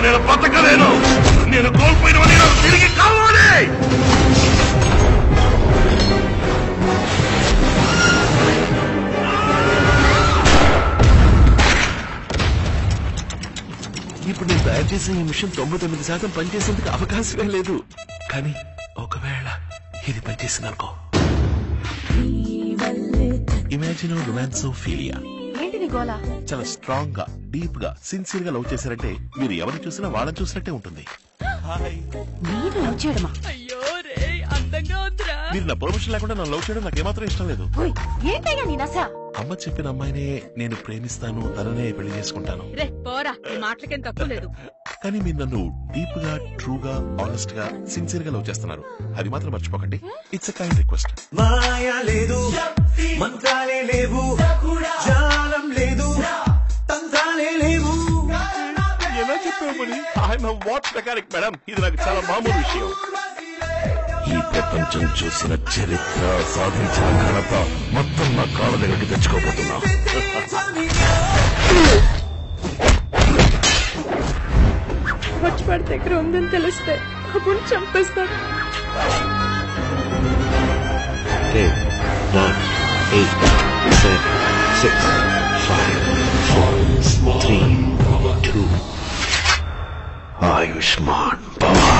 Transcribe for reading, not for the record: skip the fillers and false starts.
నేను బతకలేను. నేను కోల్పోయినవని నాకు తిరిగి కావాలి. ఇప్పుడు నేను తయారు చేసిన ఈ మిషన్ 99% పనిచేసేందుకు అవకాశమే లేదు. కానీ ఒకవేళ ఇది పనిచేసిందనుకో, ఇమాజిన్ రొమాన్సోఫీలియా. చాలా స్ట్రాంగ్ గా, డీప్ గా, సిన్సియర్ గా లవ్ చేశారంటే మీరు ఎవరిని చూసినా వాళ్ళని చూసినట్టే ఉంటుంది. మీరు నా పర్మిషన్ లేకుండా నన్ను లవ్ చేయడం నాకేమాత్రం ఇష్టం లేదు. అమ్మ చెప్పిన అమ్మాయినే నేను ప్రేమిస్తాను, తననే పెళ్లి చేసుకుంటాను. కానీ మీరు నన్ను డీప్ గా, ట్రూ గా, ఆనెస్ట్ గా, సిన్సియర్ గా లవ్ చేస్తున్నారు. అది మాత్రం మర్చిపోకండి. It's a kind request. మాయా లేదు, మంత్రాలే లేవు, జాలం లేదు, తంత్రాలే లేవు. ఎలా చెప్పామని ఐఎమ్ వాట్ మెకానిక్ మేడం. ఇది నాకు చాలా మామూలు విషయం. ఈ ప్రపంచం చూసిన చరిత్ర, సాధించిన ఘనత మొత్తం నా కాళ్ళ దగ్గరికి తెచ్చుకోబోతున్నా. వాడి దగ్గర ఉందని తెలిస్తే అప్పుడు చంపేస్తాడు. 10, 9, 8, 7, 6, 5, 4, 3, 2. ఆయుష్మాన్ భవ.